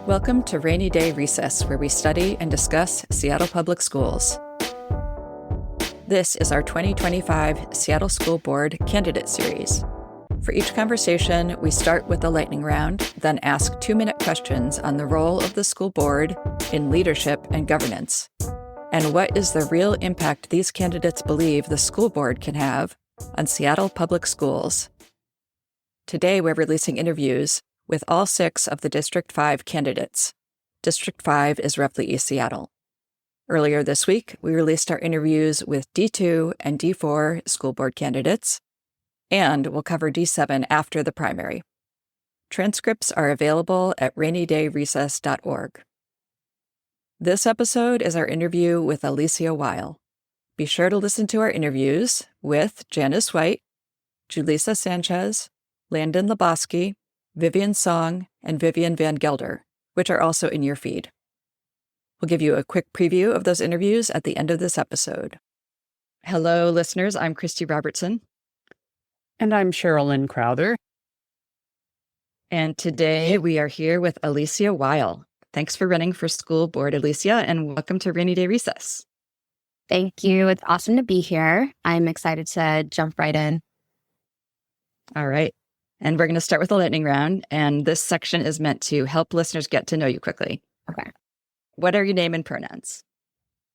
Welcome to Rainy Day Recess, where we study and discuss Seattle Public Schools. This is our 2025 Seattle School Board Candidate Series. For each conversation, we start with a lightning round, then ask 2-minute questions on the role of the school board in leadership and governance, and what is the real impact these candidates believe the school board can have on Seattle Public Schools. Today, we're releasing interviews with all 6 of the District 5 candidates. District 5 is roughly East Seattle. Earlier this week, we released our interviews with D2 and D4 school board candidates, and we'll cover D7 after the primary. Transcripts are available at rainydayrecess.org. This episode is our interview with Allycea Weil. Be sure to listen to our interviews with Janice White, Julissa Sanchez, Landon Lebowski, Vivian Song, and Vivian Van Gelder, which are also in your feed. We'll give you a quick preview of those interviews at the end of this episode. Hello, listeners. I'm Christie Robertson. And I'm Cherylynne Crowther. And today we are here with Allycea Weil. Thanks for running for school board, Allycea, and welcome to Rainy Day Recess. Thank you. It's awesome to be here. I'm excited to jump right in. All right. And we're going to start with a lightning round, and this section is meant to help listeners get to know you quickly. Okay. What are your name and pronouns?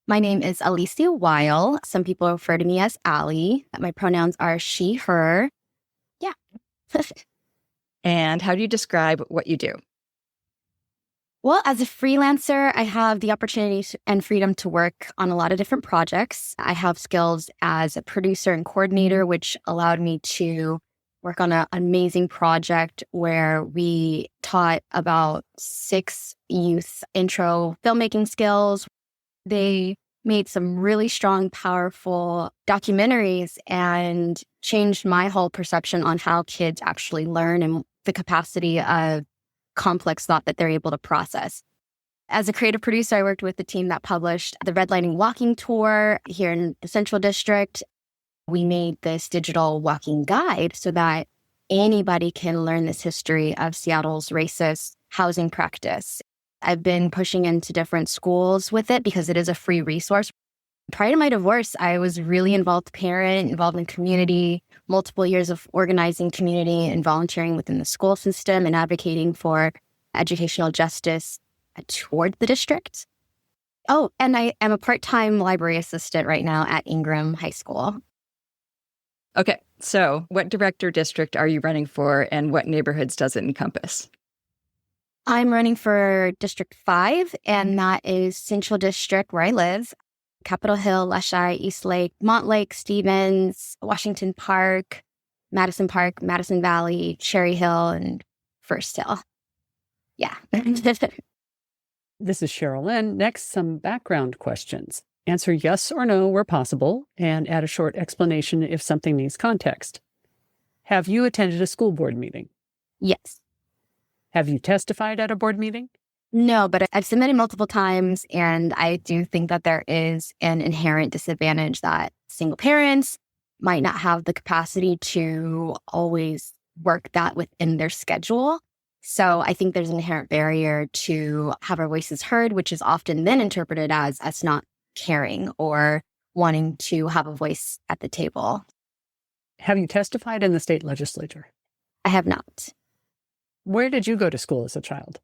My name is Allycea Weil. Some people refer to me as Allie. My pronouns are she, her. Yeah. And how do you describe what you do? Well, as a freelancer, I have the opportunity and freedom to work on a lot of different projects. I have skills as a producer and coordinator, which allowed me to work on an amazing project where we taught about 6 youth intro filmmaking skills. They made some really strong, powerful documentaries and changed my whole perception on how kids actually learn and the capacity of complex thought that they're able to process. As a creative producer, I worked with the team that published the Redlining Walking Tour here in the Central District. We made this digital walking guide so that anybody can learn this history of Seattle's racist housing practice. I've been pushing into different schools with it because it is a free resource. Prior to my divorce, I was really involved parent, involved in community, multiple years of organizing community and volunteering within the school system and advocating for educational justice toward the district. Oh, and I am a part-time library assistant right now at Ingraham High School. Okay, so what director district are you running for, and what neighborhoods does it encompass? I'm running for District 5, and that is Central District, where I live. Capitol Hill, Leschi, Eastlake, Montlake, Stevens, Washington Park, Madison Valley, Cherry Hill, and First Hill. Yeah. This is Cherylynne. Next, some background questions. Answer yes or no where possible, and add a short explanation if something needs context. Have you attended a school board meeting? Yes. Have you testified at a board meeting? No, but I've submitted multiple times, and I do think that there is an inherent disadvantage that single parents might not have the capacity to always work that within their schedule. So I think there's an inherent barrier to have our voices heard, which is often then interpreted as us not caring or wanting to have a voice at the table. Have you testified in the state legislature? I have not. Where did you go to school as a child?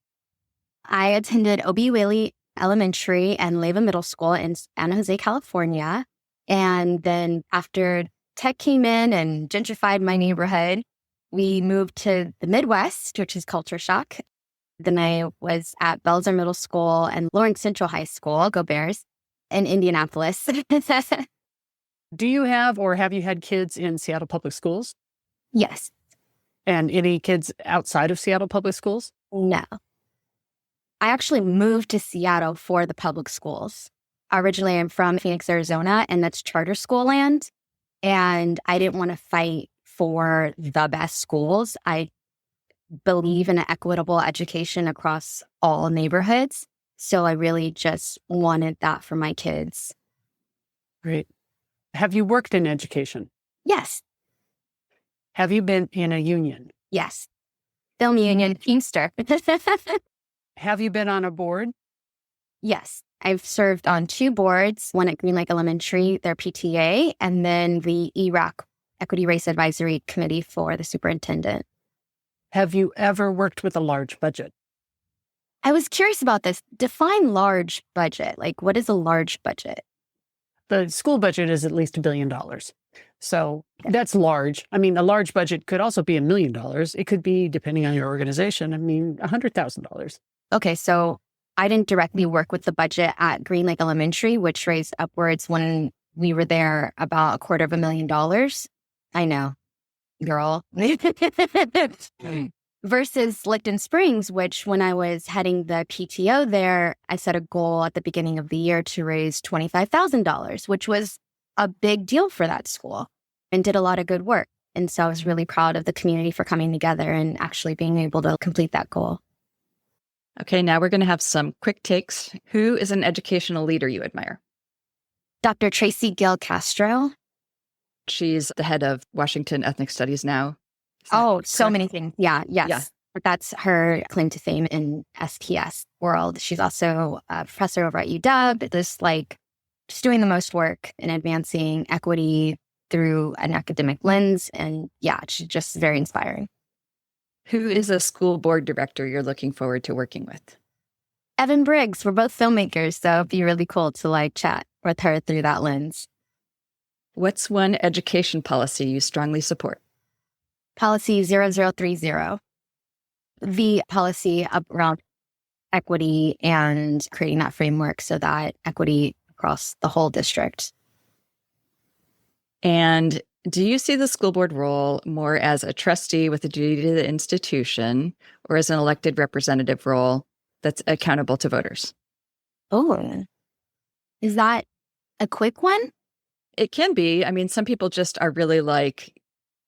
I attended O.B. Whaley Elementary and Leyva Middle School in San Jose, California. And then after tech came in and gentrified my neighborhood, we moved to the Midwest, which is culture shock. Then I was at Belzer Middle School and Lawrence Central High School, go Bears, in Indianapolis. Do you have or have you had kids in Seattle Public Schools? Yes. And any kids outside of Seattle Public Schools? No. I actually moved to Seattle for the public schools. Originally, I'm from Phoenix, Arizona, and that's charter school land. And I didn't want to fight for the best schools. I believe in an equitable education across all neighborhoods. So I really just wanted that for my kids. Great. Have you worked in education? Yes. Have you been in a union? Yes. Film union, Teamster. Have you been on a board? Yes, I've served on 2 boards, one at Green Lake Elementary, their PTA, and then the ERAC, Equity Race Advisory Committee for the superintendent. Have you ever worked with a large budget? I was curious about this. Define large budget. Like, what is a large budget? The school budget is at least $1 billion. So that's large. I mean, a large budget could also be $1 million. It could be, depending on your organization, $100,000. Okay, so I didn't directly work with the budget at Green Lake Elementary, which raised upwards when we were there about $250,000. I know, girl. Versus Licton Springs, which when I was heading the PTO there, I set a goal at the beginning of the year to raise $25,000, which was a big deal for that school and did a lot of good work. And so I was really proud of the community for coming together and actually being able to complete that goal. Okay, now we're going to have some quick takes. Who is an educational leader you admire? Dr. Tracy Gill Castro. She's the head of Washington Ethnic Studies now. Oh, so many things. Yeah, yes. Yeah. That's her claim to fame in STS world. She's also a professor over at UW, just doing the most work in advancing equity through an academic lens. And yeah, she's just very inspiring. Who is a school board director you're looking forward to working with? Evan Briggs. We're both filmmakers, so it'd be really cool to chat with her through that lens. What's one education policy you strongly support? Policy 0030. The policy around equity and creating that framework so that equity across the whole district. And do you see the school board role more as a trustee with a duty to the institution or as an elected representative role that's accountable to voters? Oh, is that a quick one? It can be. I mean, some people just are really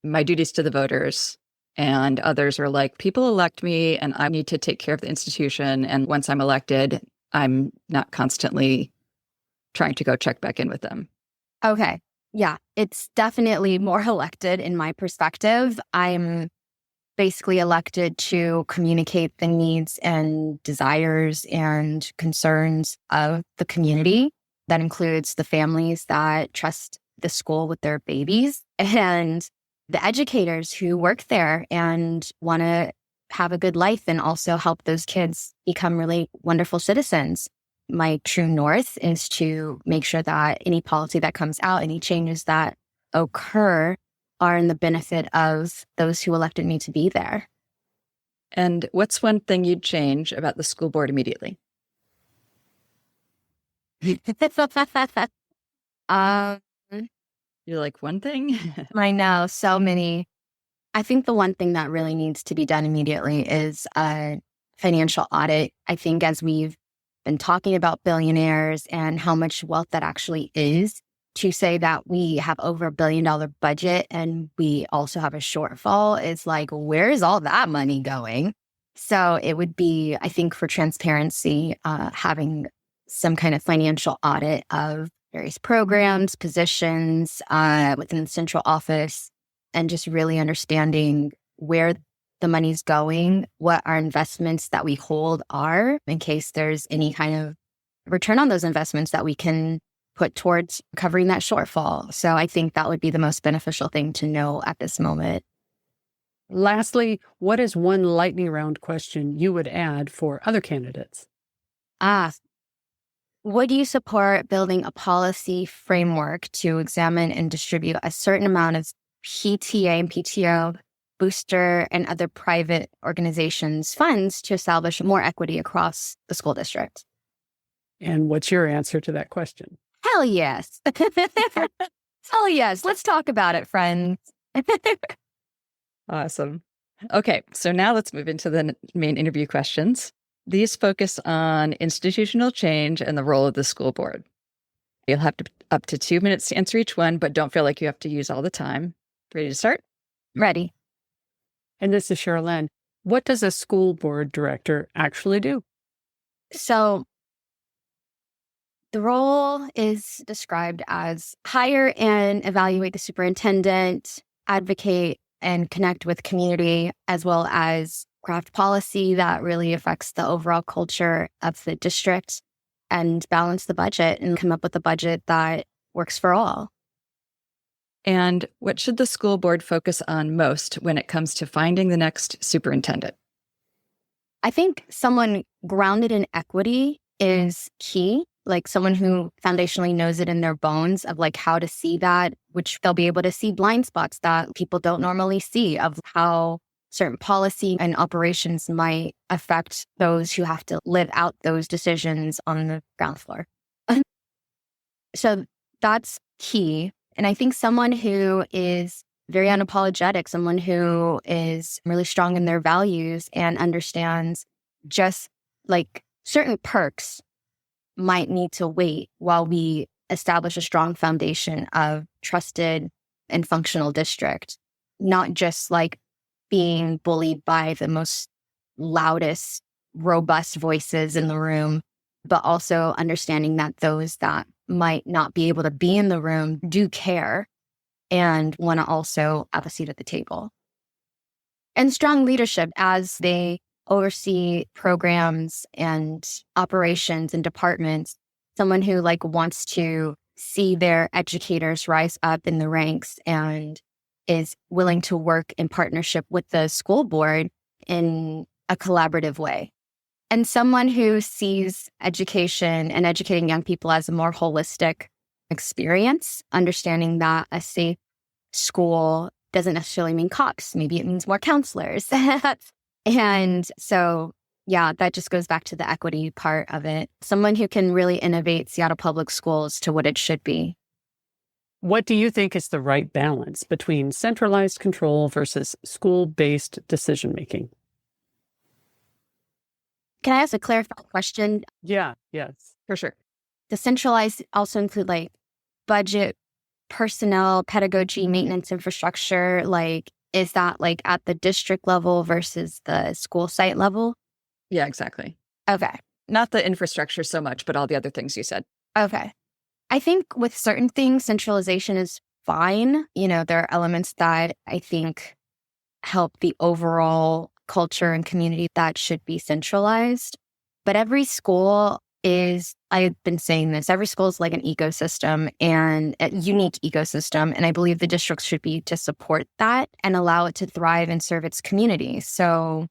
my duties to the voters, and others are like, people elect me and I need to take care of the institution. And once I'm elected, I'm not constantly trying to go check back in with them. Okay. Yeah, it's definitely more elected in my perspective. I'm basically elected to communicate the needs and desires and concerns of the community. That includes the families that trust the school with their babies and the educators who work there and want to have a good life and also help those kids become really wonderful citizens. My true north is to make sure that any policy that comes out, any changes that occur are in the benefit of those who elected me to be there. And what's one thing you'd change about the school board immediately? You're like, one thing? I know, so many. I think the one thing that really needs to be done immediately is a financial audit. I think as we've been talking about billionaires and how much wealth that actually is, to say that we have over $1 billion budget and we also have a shortfall is where is all that money going? So it would be, I think, for transparency, having some kind of financial audit of various programs, positions within the central office, and just really understanding where the money's going, what our investments that we hold are, in case there's any kind of return on those investments that we can put towards covering that shortfall. So I think that would be the most beneficial thing to know at this moment. Lastly, what is one lightning round question you would add for other candidates? Would you support building a policy framework to examine and distribute a certain amount of PTA and PTO, booster, and other private organizations' funds to establish more equity across the school district? And what's your answer to that question? Hell yes. Hell yes. Let's talk about it, friends. Awesome. Okay, so now let's move into the main interview questions. These focus on institutional change and the role of the school board. You'll have up to 2 minutes to answer each one, but don't feel like you have to use all the time. Ready to start? Ready. And this is Cherylynne. What does a school board director actually do? So the role is described as hire and evaluate the superintendent, advocate and connect with community, as well as craft policy that really affects the overall culture of the district, and balance the budget and come up with a budget that works for all. And what should the school board focus on most when it comes to finding the next superintendent? I think someone grounded in equity is key, like someone who foundationally knows it in their bones of like how to see that, which they'll be able to see blind spots that people don't normally see of how certain policy and operations might affect those who have to live out those decisions on the ground floor. So that's key. And I think someone who is very unapologetic, someone who is really strong in their values and understands just like certain perks might need to wait while we establish a strong foundation of trusted and functional district, not just like being bullied by the most loudest, robust voices in the room, but also understanding that those that might not be able to be in the room do care and want to also have a seat at the table. And strong leadership as they oversee programs and operations and departments, someone who like wants to see their educators rise up in the ranks and is willing to work in partnership with the school board in a collaborative way. And someone who sees education and educating young people as a more holistic experience, understanding that a safe school doesn't necessarily mean cops. Maybe it means more counselors. And so, yeah, that just goes back to the equity part of it. Someone who can really innovate Seattle Public Schools to what it should be. What do you think is the right balance between centralized control versus school-based decision-making? Can I ask a clarifying question? Yeah, yes. For sure. The centralized also include like budget, personnel, pedagogy, maintenance, infrastructure. Like, is that like at the district level versus the school site level? Yeah, exactly. Okay. Not the infrastructure so much, but all the other things you said. Okay. I think with certain things, centralization is fine. You know, there are elements that I think help the overall culture and community that should be centralized. But every school is, I've been saying this, every school is like an ecosystem and a unique ecosystem. And I believe the districts should be to support that and allow it to thrive and serve its community. So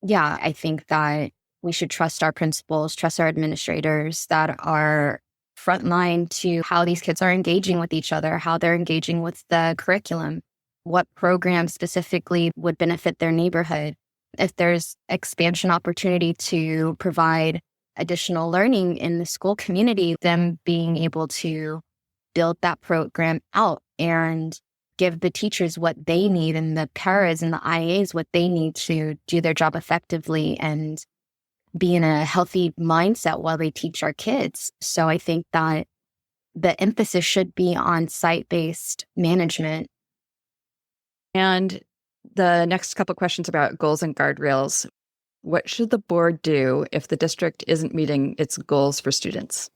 yeah, I think that we should trust our principals, trust our administrators that are frontline to how these kids are engaging with each other, how they're engaging with the curriculum, what programs specifically would benefit their neighborhood. If there's expansion opportunity to provide additional learning in the school community, them being able to build that program out and give the teachers what they need and the paras and the IAs what they need to do their job effectively and be in a healthy mindset while they teach our kids. So I think that the emphasis should be on site-based management. And the next couple questions about goals and guardrails. What should the board do if the district isn't meeting its goals for students?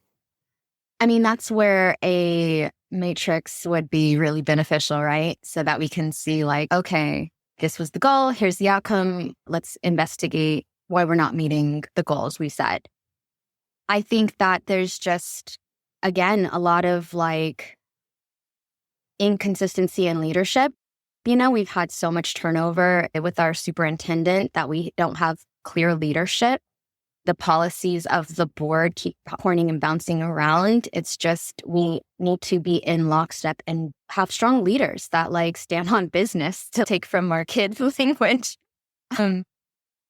I mean, that's where a matrix would be really beneficial, right? So that we can see like, okay, this was the goal, here's the outcome, let's investigate why we're not meeting the goals we set. I think that there's just, again, a lot of like inconsistency in leadership. You know, we've had so much turnover with our superintendent that we don't have clear leadership. The policies of the board keep pointing and bouncing around. It's just, we need to be in lockstep and have strong leaders that like stand on business, to take from our kids' language.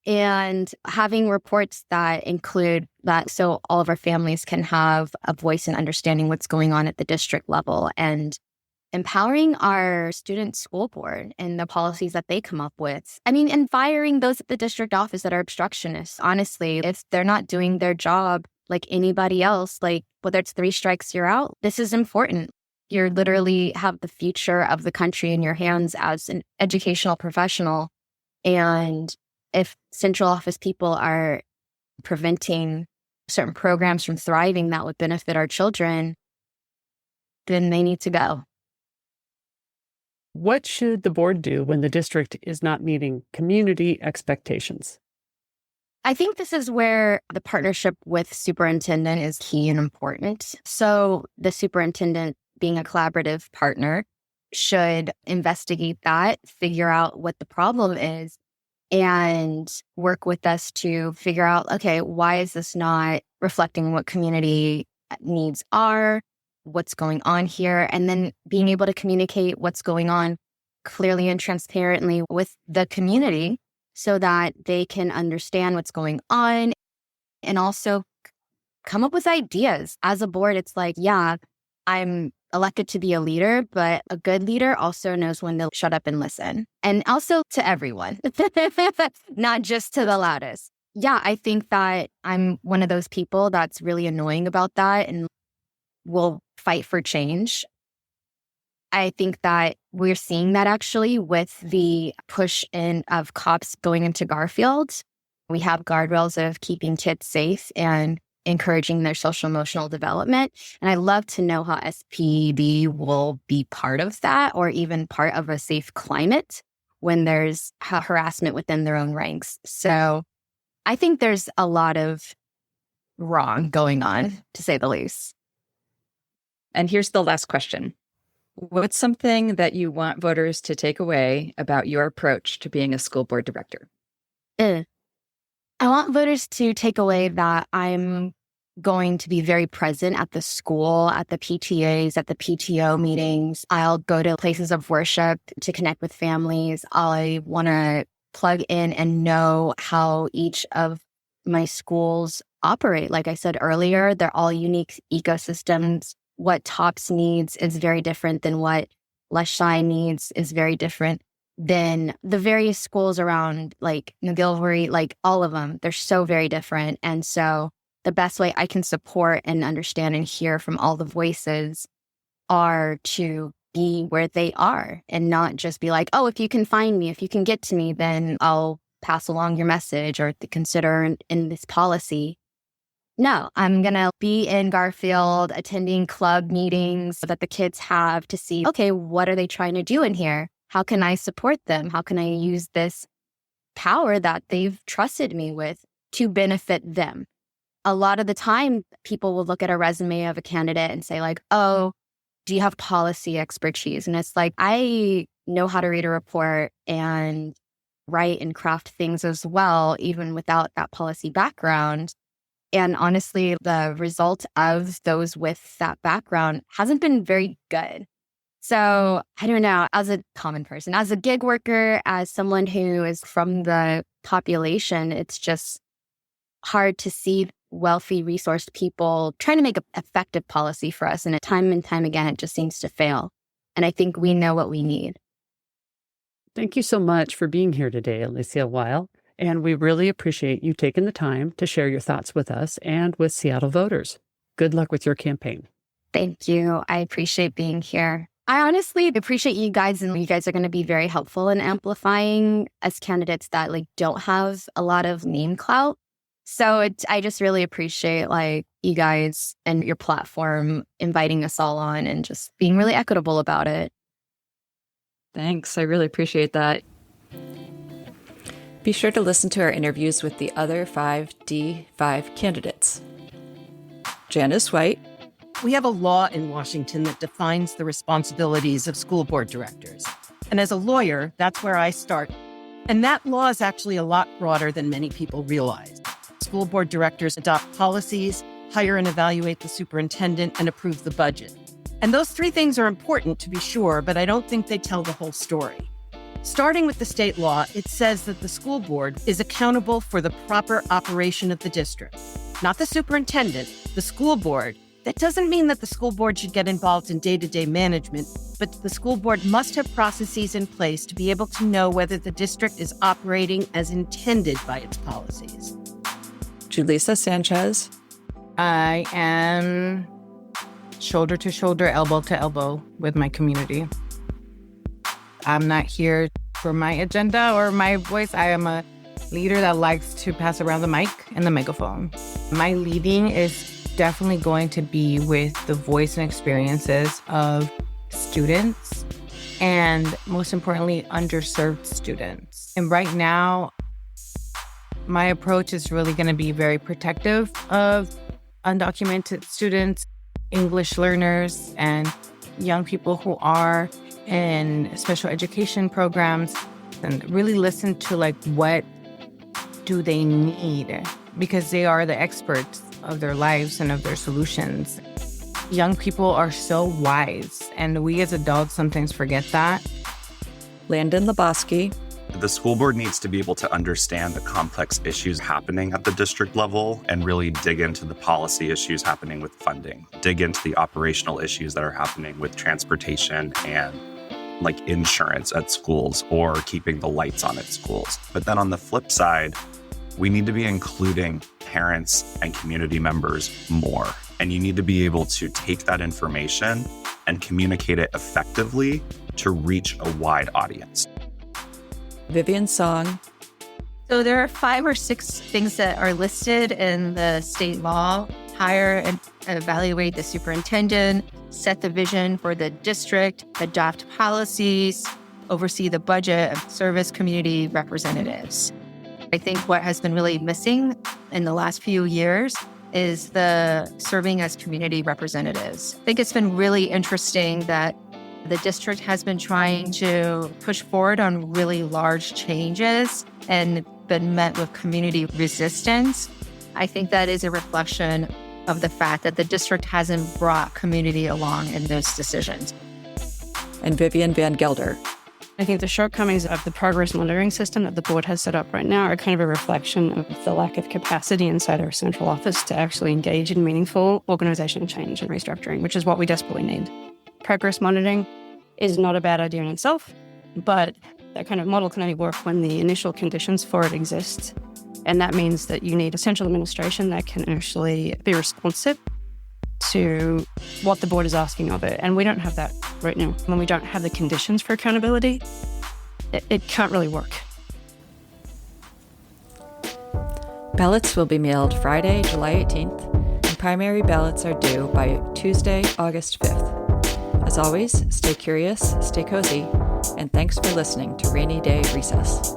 And having reports that include that so all of our families can have a voice in understanding what's going on at the district level, and empowering our student school board and the policies that they come up with. I mean, and firing those at the district office that are obstructionists. Honestly, if they're not doing their job like anybody else, like whether it's 3 strikes, you're out. This is important. You literally have the future of the country in your hands as an educational professional. And if central office people are preventing certain programs from thriving that would benefit our children, then they need to go. What should the board do when the district is not meeting community expectations? I think this is where the partnership with superintendent is key and important. So the superintendent, being a collaborative partner, should investigate that, figure out what the problem is, and work with us to figure out, okay, why is this not reflecting what community needs are, what's going on here, and then being able to communicate what's going on clearly and transparently with the community so that they can understand what's going on and also come up with ideas. As a board, it's like, yeah, I'm elected to be a leader, but a good leader also knows when to shut up and listen. And also to everyone, not just to the loudest. Yeah, I think that I'm one of those people that's really annoying about that and will fight for change. I think that we're seeing that actually with the push in of cops going into Garfield. We have guardrails of keeping kids safe and encouraging their social emotional development. And I love to know how SPD will be part of that or even part of a safe climate when there's harassment within their own ranks. So I think there's a lot of wrong going on, to say the least. And here's the last question. What's something that you want voters to take away about your approach to being a school board director? I want voters to take away that I'm going to be very present at the school, at the PTAs, at the PTO meetings. I'll go to places of worship to connect with families. I want to plug in and know how each of my schools operate. Like I said earlier, they're all unique ecosystems. What TOPS needs is very different than what Allycea needs is very different than the various schools around, like McGilvery, like all of them. They're so very different. And so the best way I can support and understand and hear from all the voices are to be where they are and not just be like, oh, if you can find me, if you can get to me, then I'll pass along your message or consider in this policy. No, I'm going to be in Garfield attending club meetings that the kids have to see, okay, what are they trying to do in here? How can I support them? How can I use this power that they've trusted me with to benefit them? A lot of the time, people will look at a resume of a candidate and say like, oh, do you have policy expertise? And it's like, I know how to read a report and write and craft things as well, even without that policy background. And honestly, the result of those with that background hasn't been very good. So I don't know, as a common person, as a gig worker, as someone who is from the population, it's just hard to see wealthy, resourced people trying to make an effective policy for us. And time again, it just seems to fail. And I think we know what we need. Thank you so much for being here today, Allycea Weil. And we really appreciate you taking the time to share your thoughts with us and with Seattle voters. Good luck with your campaign. Thank you. I appreciate being here. I honestly appreciate you guys, and you guys are going to be very helpful in amplifying as candidates that don't have a lot of name clout. So I just really appreciate you guys and your platform inviting us all on and just being really equitable about it. Thanks. I really appreciate that. Be sure to listen to our interviews with the other 5 D5 candidates. Janice White. We have a law in Washington that defines the responsibilities of school board directors. And as a lawyer, that's where I started. And that law is actually a lot broader than many people realize. School board directors adopt policies, hire and evaluate the superintendent, and approve the budget. And those 3 things are important, to be sure, but I don't think they tell the whole story. Starting with the state law, it says that the school board is accountable for the proper operation of the district. Not the superintendent, the school board. That doesn't mean that the school board should get involved in day-to-day management, but the school board must have processes in place to be able to know whether the district is operating as intended by its policies. Julissa Sanchez. I am shoulder to shoulder, elbow to elbow with my community. I'm not here for my agenda or my voice. I am a leader that likes to pass around the mic and the megaphone. My leading is definitely going to be with the voice and experiences of students and most importantly, underserved students. And right now, my approach is really going to be very protective of undocumented students, English learners, and young people who are in special education programs, and really listen to what do they need, because they are the experts of their lives and of their solutions. Young people are so wise, and we as adults sometimes forget that. Landon Lebowski. The school board needs to be able to understand the complex issues happening at the district level and really dig into the policy issues happening with funding, dig into the operational issues that are happening with transportation and insurance at schools or keeping the lights on at schools. But then on the flip side, we need to be including parents and community members more. And you need to be able to take that information and communicate it effectively to reach a wide audience. Vivian Song. So there are 5 or 6 things that are listed in the state law: hire and evaluate the superintendent, set the vision for the district, adopt policies, oversee the budget, service community representatives. I think what has been really missing in the last few years is the serving as community representatives. I think it's been really interesting that the district has been trying to push forward on really large changes and been met with community resistance. I think that is a reflection of the fact that the district hasn't brought community along in those decisions. And Vivian Van Gelder. I think the shortcomings of the progress monitoring system that the board has set up right now are kind of a reflection of the lack of capacity inside our central office to actually engage in meaningful organizational change and restructuring, which is what we desperately need. Progress monitoring is not a bad idea in itself, but that kind of model can only work when the initial conditions for it exist. And that means that you need a central administration that can actually be responsive to what the board is asking of it. And we don't have that right now. When we don't have the conditions for accountability, it can't really work. Ballots will be mailed Friday, July 18th, and primary ballots are due by Tuesday, August 5th. As always, stay curious, stay cozy, and thanks for listening to Rainy Day Recess.